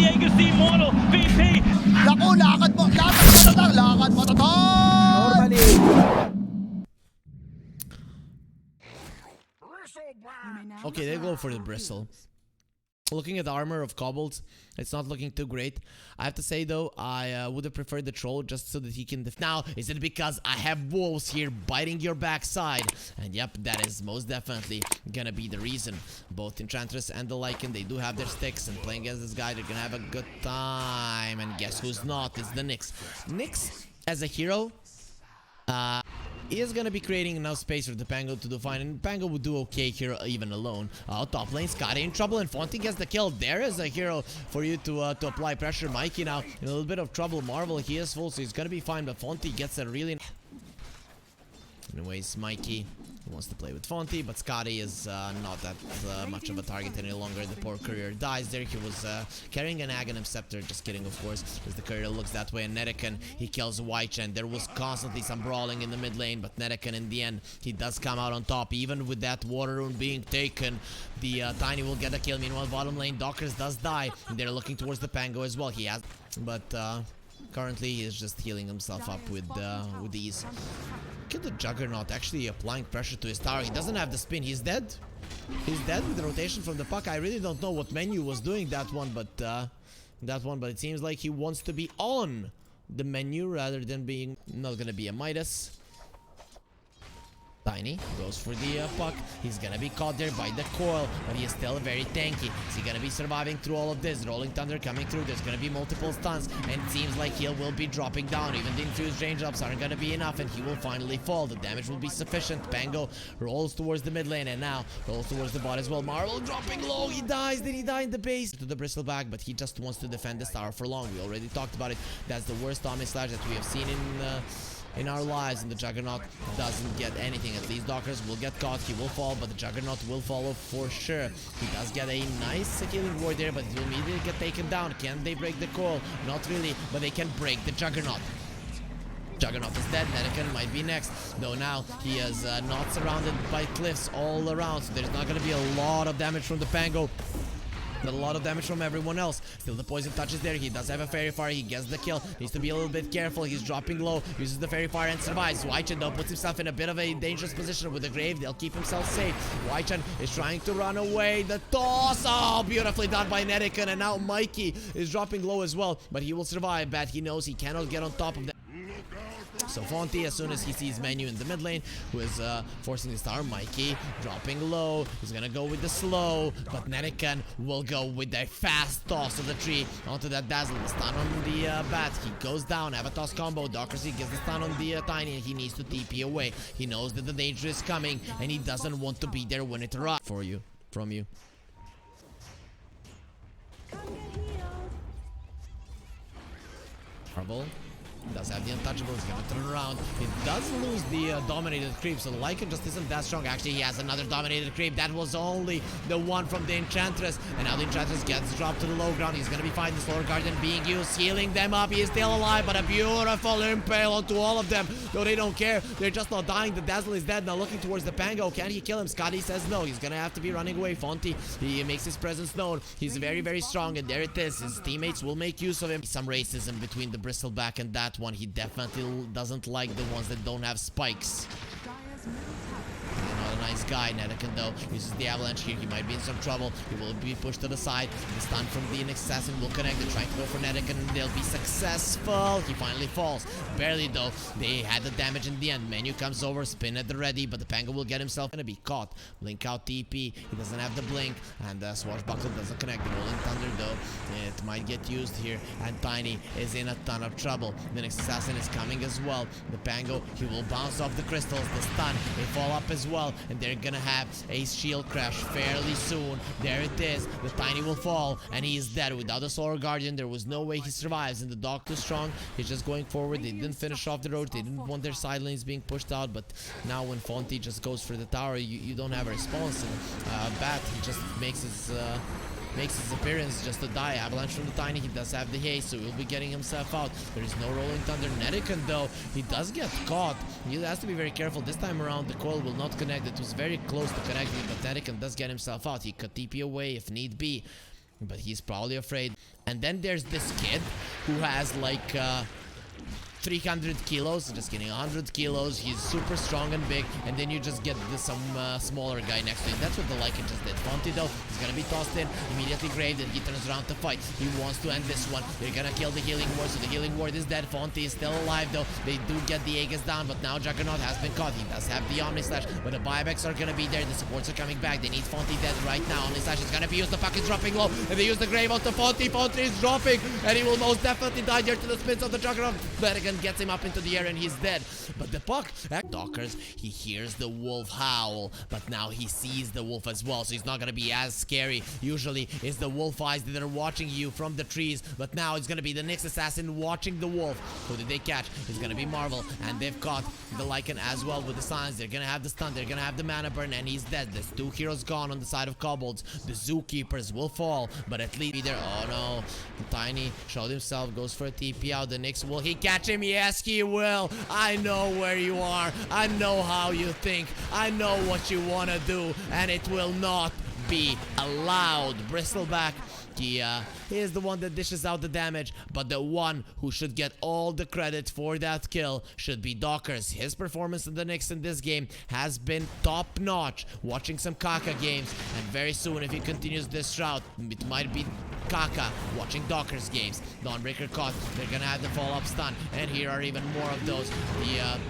Diego C. Mortal, VP. Naku, lakad matatag! Normally. Okay, they go for the bristle. Looking at the armor of Kobolds, it's not looking too great. I have to say though, I would have preferred the troll just so that he can now, is it because I have wolves here biting your backside? And yep, that is most definitely gonna be the reason. Both Enchantress and the Lycan, they do have their sticks, and playing against this guy, they're gonna have a good time. And guess who's not? It's the Nyx. Nyx, as a hero, he is gonna be creating enough space for the Pango to do fine, and Pango would do okay here even alone. Top lane, Scotty in trouble, and Fonty gets the kill. There is a hero for you to apply pressure. Mikey now in a little bit of trouble. Marvel, he is full, so he's gonna be fine, but Fonty gets a really... Anyways, Mikey wants to play with Fonty, but Scotty is not that much of a target any longer. The poor courier dies there. He was carrying an Aghanim Scepter. Just kidding, of course, as the courier looks that way. And Nedekin, he kills Weichen. There was constantly some brawling in the mid lane, but Nedekin, in the end, he does come out on top. Even with that water rune being taken, the Tiny will get a kill. Meanwhile, bottom lane, Dockers does die. And they're looking towards the Pango as well. He has... But currently, he is just healing himself up with ease. Look at the Juggernaut actually applying pressure to his tower. He doesn't have the spin. He's dead. He's dead with the rotation from the puck. I really don't know what menu was doing that one, but it seems like he wants to be on the menu rather than being not gonna be a Midas. Tiny goes for the puck. He's gonna be caught there by the coil, but he is still very tanky. Is he gonna be surviving through all of this? Rolling Thunder coming through. There's gonna be multiple stuns, and it seems like he will be dropping down. Even the infused range ups aren't gonna be enough, and he will finally fall. The damage will be sufficient. Pango rolls towards the mid lane, and now rolls towards the bot as well. Marvel dropping low. He dies. Did he die in the base? To the bristleback, but he just wants to defend this tower for long. We already talked about it. That's the worst Omni Slash that we have seen in our lives, and the Juggernaut doesn't get anything. At least Dockers will get caught, he will fall, but the Juggernaut will follow for sure. He does get a nice healing ward there, but he will immediately get taken down. Can they break the coil? Not really, but they can break the Juggernaut. Juggernaut is dead. Nedekin might be next, though now he is not surrounded by cliffs all around, so there's not going to be a lot of damage from the Pango, but a lot of damage from everyone else. Still, the poison touch is there. He does have a fairy fire. He gets the kill. Needs to be a little bit careful. He's dropping low. Uses the fairy fire and survives. Weichen though puts himself in a bit of a dangerous position with the grave. They'll keep himself safe. Weichen is trying to run away. The toss. Oh, beautifully done by Nedekin. And now Mikey is dropping low as well, but he will survive. But he knows he cannot get on top of that. So Fonty, as soon as he sees Menu in the mid lane, who is forcing the star, Mikey dropping low. He's gonna go with the slow, but Nedekin will go with a fast toss of the tree onto that Dazzle. The stun on the bat. He goes down. Have a toss combo. Dockers, he gets the stun on the Tiny, and he needs to TP away. He knows that the danger is coming, and he doesn't want to be there when it arrives. From you. Marvel does have the untouchable. He's gonna turn around. He does lose the dominated creep, so Lycan just isn't that strong. Actually, he has another dominated creep. That was only the one from the Enchantress, and now the Enchantress gets dropped to the low ground. He's gonna be fine. The Solar Guardian being used, healing them up. He is still alive, but a beautiful impale onto all of them. Though they don't care, they're just not dying. The Dazzle is dead. Now looking towards the Pango. Can he kill him? Scotty says no. He's gonna have to be running away. Fonty, he makes his presence known. He's very, very strong, and there it is. His teammates will make use of him. Some racism between the Bristleback and that one. He definitely doesn't like the ones that don't have spikes. Not a nice guy. Nedekin though uses the avalanche here. He might be in some trouble. He will be pushed to the side. The stun from the assassin will connect. They're trying to go for Nedekin, and they'll be successful. He finally falls. Barely though. They had the damage in the end. Menu comes over, spin at the ready, but the Pango will get himself gonna be caught. Blink out TP. He doesn't have the blink, and Swashbuckle doesn't connect. The Rolling Thunder though, it might get used here, and Tiny is in a ton of trouble. The next assassin is coming as well. The Pango, he will bounce off the crystals. The stun, they fall up as well, and they're gonna have a shield crash fairly soon. There it is. The Tiny will fall, and he is dead. Without the Solar Guardian, there was no way he survives, and the dog too strong. He's just going forward. They didn't finish off the road. They didn't want their side lanes being pushed out, but now when Fonty just goes for the tower, you don't have a response. And Bat, he just makes his appearance just to die. Avalanche from the Tiny. He does have the haste, so he'll be getting himself out. There is no Rolling Thunder. Nedekin though, he does get caught. He has to be very careful. This time around, the coil will not connect. It was very close to connecting, but Nedekin does get himself out. He could TP away if need be. but he's probably afraid. And then there's this kid who has like 300 kilos, just kidding, 100 kilos. He's super strong and big, and then you just get some smaller guy next to him. That's what the Lycan just did. Fonty though, he's gonna be tossed in, immediately graved, and he turns around to fight. He wants to end this one. They're gonna kill the healing ward, so the healing ward is dead. Fonty is still alive though. They do get the Aegis down, but now Juggernaut has been caught. He does have the Omni Slash, but the buybacks are gonna be there. The supports are coming back. They need Fonty dead right now. Omni Slash is gonna be used. The puck is dropping low, and they use the grave onto Fonty. Fonty is dropping, and he will most definitely die here to the spins of the Juggernaut. Berrigan gets him up into the air, and he's dead. But the puck, Dockers, he hears the wolf howl, but now he sees the wolf as well, so he's not gonna be as scary. Usually it's the wolf eyes that are watching you from the trees, but now it's gonna be the next assassin watching the wolf. Who did they catch? It's gonna be Marvel, and they've caught the Lycan as well with the signs. They're gonna have the stun, they're gonna have the mana burn, and he's dead. There's 2 heroes gone on the side of Kobolds. The Zookeepers will fall, but at least either. Oh no, Tiny showed himself, goes for a TP out. The Nyx, will he catch him? Yes, he will. I know where you are. I know how you think. I know what you want to do, and it will not be allowed. Bristleback, he is the one that dishes out the damage, but the one who should get all the credit for that kill should be Dockers. His performance in the Nyx in this game has been top notch. Watching some Kaka games, and very soon if he continues this route, it might be Kaka watching Dockers games. Dawnbreaker caught. They're gonna have the follow-up stun, and here are even more of those. The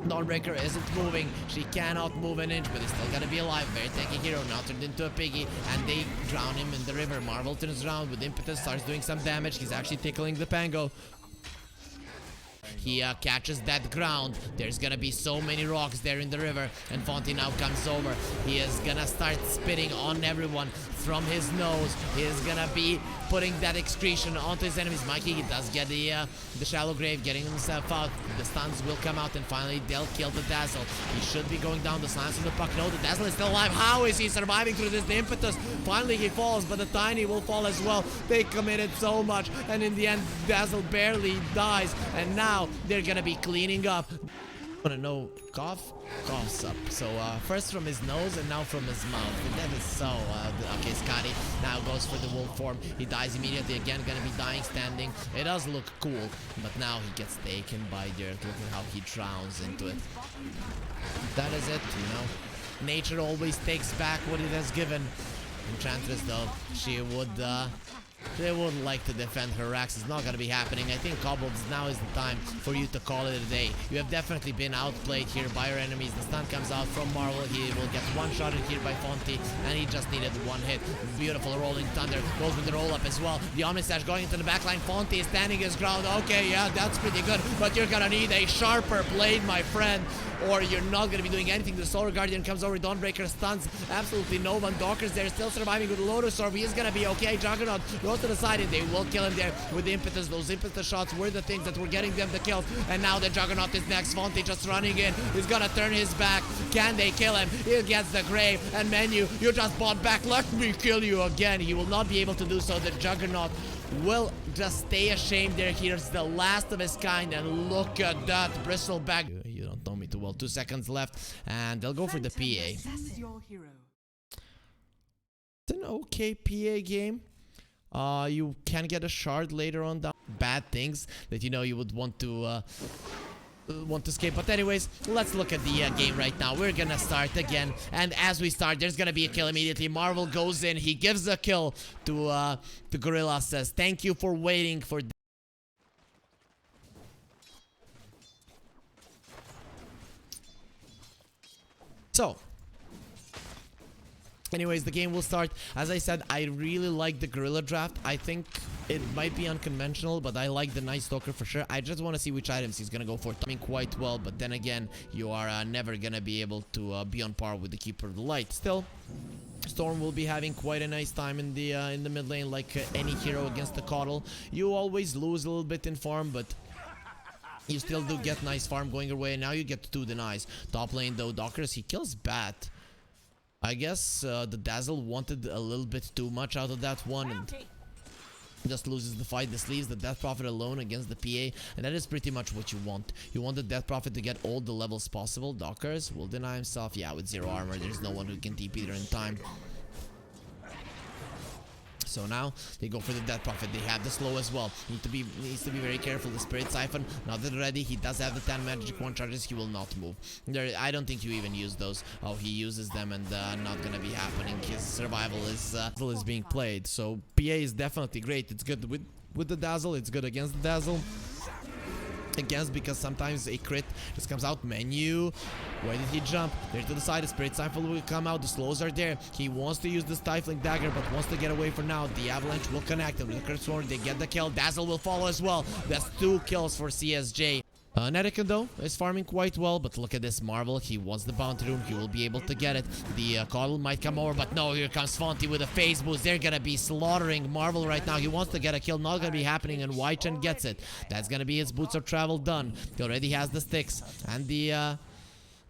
Dawnbreaker isn't moving. She cannot move an inch, but he's still gonna be alive. Very tanky hero, now turned into a piggy, and they drown him in the river. Marvel turns around with impetus, starts doing some damage. He's actually tickling the Pango. He catches that ground. There's gonna be so many rocks there in the river, and Fonty now comes over. He is gonna start spitting on everyone from his nose. He is gonna be putting that excretion onto his enemies. Mikey, he does get the shallow grave, getting himself out. The stuns will come out, and finally they'll kill the Dazzle. He should be going down. The silence of the puck. No, the Dazzle is still alive. How is he surviving through this? The impetus. Finally he falls, but the Tiny will fall as well. They committed so much, and in the end Dazzle barely dies, and now they're gonna be cleaning up. Wanna know, coughs up. So first from his nose and now from his mouth. And that is so okay. Scotty now goes for the wolf form. He dies immediately. Again, gonna be dying standing. It does look cool, but now he gets taken by dirt. Look at how he drowns into it. That is it, you know. Nature always takes back what it has given. Enchantress though, she would like to defend her racks. It's not gonna be happening. I think Kobolds, now is the time for you to call it a day. You have definitely been outplayed here by your enemies. The stun comes out from Marvel. He will get one shot in here by Fonty, and he just needed one hit. Beautiful rolling thunder. Goes with the roll up as well. The Omni Slash going into the backline. Fonty is standing his ground. Okay, yeah, that's pretty good, but you're gonna need a sharper blade, my friend, or you're not gonna be doing anything. The Solar Guardian comes over. Dawnbreaker stuns absolutely no one. Dockers, they're still surviving with Lotus Orb. He's gonna be okay. Juggernaut goes to the side, and they will kill him there with the impetus. Those impetus shots were the things that were getting them the kills, and now the Juggernaut is next. Fonty just running in. He's gonna turn his back. Can they kill him? He gets the grave, and Menu, you just bought back. Let me kill you again. He will not be able to do so. The Juggernaut will just stay ashamed there. Here's the last of his kind, and look at that bristleback. You don't know me too well. 2 seconds left, and they'll go for the PA. It's an okay PA game. You can get a shard later on down. Bad things that you would want to escape. But anyways, let's look at the game right now. We're gonna start again, and as we start, there's gonna be a kill immediately. Marvel goes in. He gives a kill to the Gorilla. Says thank you for waiting for. So anyways, the game will start. As I said, I really like the Gorilla draft. I think it might be unconventional, but I like the Night Stalker for sure. I just want to see which items he's gonna go for. Timing quite well, but then again, you are never gonna be able to be on par with the Keeper of the Light. Still, Storm will be having quite a nice time in the mid lane, like any hero against the Coddle. You always lose a little bit in farm, but you still do get nice farm going your way, and now you get 2 denies. Top lane though, Dockers, he kills Bat. I guess the Dazzle wanted a little bit too much out of that one, and just loses the fight. This leaves the Death Prophet alone against the PA, and that is pretty much what you want. You want the Death Prophet to get all the levels possible. Dockers will deny himself. Yeah, with 0 armor, there's no one who can TP there in time. So now they go for the Death Prophet. They have the slow as well. Needs to be very careful. The Spirit Siphon, not that ready. He does have the 10 magic one charges. He will not move. I don't think you even use those. Oh, he uses them, and not gonna be happening. His survival is being played. So PA is definitely great. It's good with the Dazzle. It's good against the Dazzle. Against, because sometimes a crit just comes out. Menu, where did he jump? There to the side. The Spirit Siphon will come out. The slows are there. He wants to use the Stifling Dagger, but wants to get away for now. The Avalanche will connect him with the Crit Sword. They get the kill. Dazzle will follow as well. That's 2 kills for CSJ. Netican though is farming quite well, but look at this Marvel. He wants the bounty room. He will be able to get it. The Coddle might come over, but no, here comes Fonty with a phase boost. They're gonna be slaughtering Marvel right now. He wants to get a kill, not gonna be happening, and Weichen gets it. That's gonna be his boots of travel done. He already has the sticks and the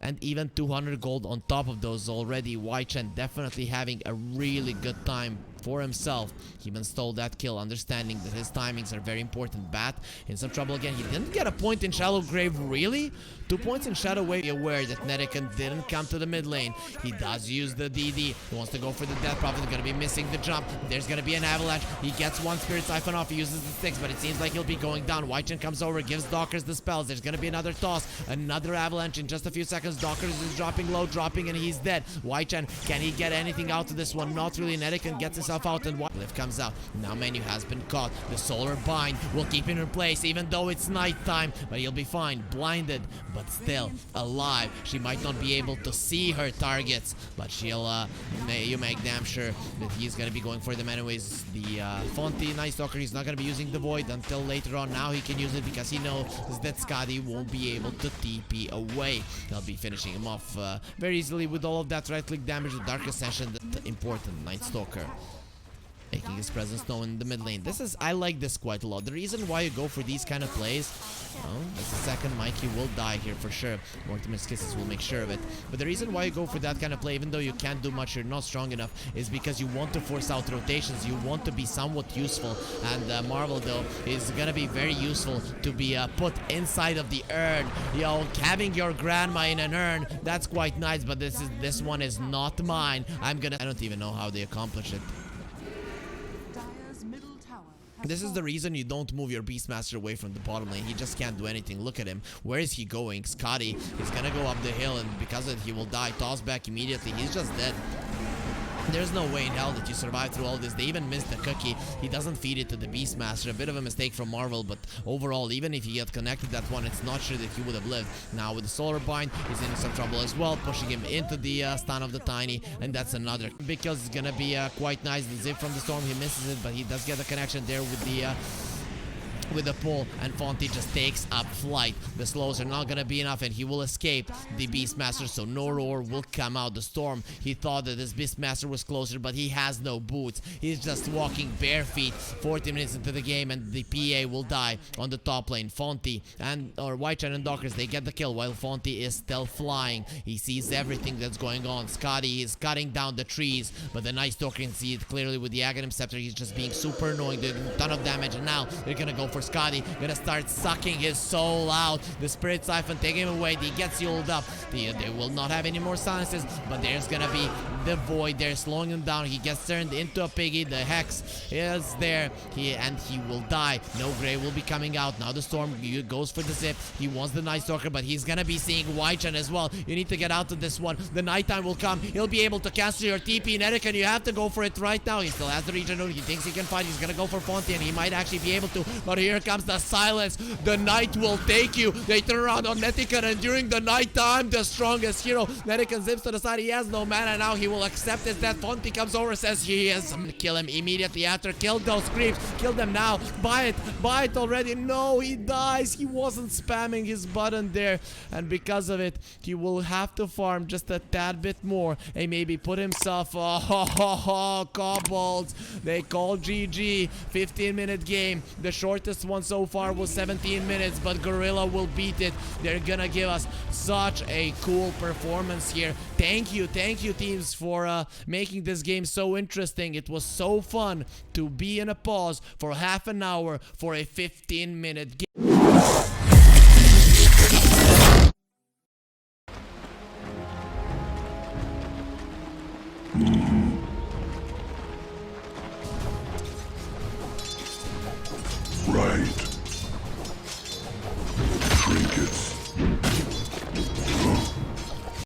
and even 200 gold on top of those already. Weichen definitely having a really good time for himself. He even stole that kill, understanding that his timings are very important. Bat in some trouble again. He didn't get a point in Shallow Grave, really? 2 points in Shadow Wave. Be aware that Netican didn't come to the mid lane. He does use the DD. He wants to go for the Death Prophet. He's gonna be missing the jump. There's gonna be an Avalanche. He gets one Spirit Siphon off. He uses the sticks, but it seems like he'll be going down. Weichen comes over, gives Dockers the spells. There's gonna be another toss. Another Avalanche in just a few seconds. Dockers is dropping low, and he's dead. Weichen, can he get anything out of this one? Not really. Netican gets himself out, and Glyph comes out. Now Menu has been caught. The Solar Bind will keep him in place, even though it's nighttime, but he'll be fine. Blinded, but still alive. She might not be able to see her targets, but she'll you make damn sure that he's gonna be going for them anyways. The Fonty Night Stalker, he's not gonna be using the Void until later on. Now he can use it because he knows that Skadi won't be able to TP away. He'll be finishing him off very easily with all of that right click damage. The Dark Ascension, the important Night Stalker, making his presence known in the mid lane. I like this quite a lot. The reason why you go for these kind of plays, that's the second Mikey will die here for sure. Mortimer's Kisses will make sure of it. But the reason why you go for that kind of play, even though you can't do much, you're not strong enough, is because you want to force out rotations. You want to be somewhat useful. And Marvel, though, is gonna be very useful to be put inside of the urn. Yo, having your grandma in an urn, that's quite nice, but this one is not mine. I don't even know how they accomplish it. This is the reason you don't move your Beastmaster away from the bottom lane. He just can't do anything. Look at him. Where is he going? Scotty is gonna go up the hill, and because of it, he will die. Toss back immediately. He's just dead. There's no way in hell that you survive through all this. They even missed the cookie. He doesn't feed it to the Beastmaster. A bit of a mistake from Marvel, but overall, even if he had connected that one, it's not sure that he would have lived. Now with the Solar Bind, he's in some trouble as well, pushing him into the stun of the Tiny, and that's another. Because it's gonna be quite nice. The Zip from the Storm, he misses it, but he does get a connection there with the pull, and Fonty just takes up flight. The slows are not gonna be enough, and he will escape the Beastmaster, so no roar will come out. The Storm, he thought that this Beastmaster was closer, but he has no boots. He's just walking bare feet. 40 minutes into the game, and the PA will die on the top lane. Fonty or Weichen and Dockers, they get the kill while Fonty is still flying. He sees everything that's going on. Scotty is cutting down the trees, but the Night Stalker can see it clearly with the Aghanim Scepter. He's just being super annoying, doing a ton of damage, and now they're gonna go for Scotty, gonna start sucking his soul out. The Spirit Siphon taking him away. He gets healed up. They will not have any more silences, but there's gonna be the Void there slowing him down. He gets turned into a piggy. The Hex is there. He will die. No Grey will be coming out. Now the Storm goes for the Zip. He wants the Night Stalker, but he's gonna be seeing Weichen as well. You need to get out of this one. The nighttime will come. He'll be able to cancel your TP. Netican, you have to go for it right now. He still has the regen. He thinks he can fight. He's gonna go for Fonty, and he might actually be able to, but here comes the silence. The night will take you. They turn around on Netican, and during the night time, the strongest hero, Netican zips to the side. He has no mana now. He will accept his death. Fonty comes over, says he is. Kill him immediately after. Kill those creeps. Kill them now. Buy it already. No, he dies. He wasn't spamming his button there, and because of it, he will have to farm just a tad bit more and maybe put himself. Kobolds. They call GG. 15-minute game. The shortest one so far was 17 minutes, but Gorilla will beat it. They're gonna give us such a cool performance here. Thank you teams for making this game so interesting. It was so fun to be in a pause for half an hour for a 15-minute game. Trinkets.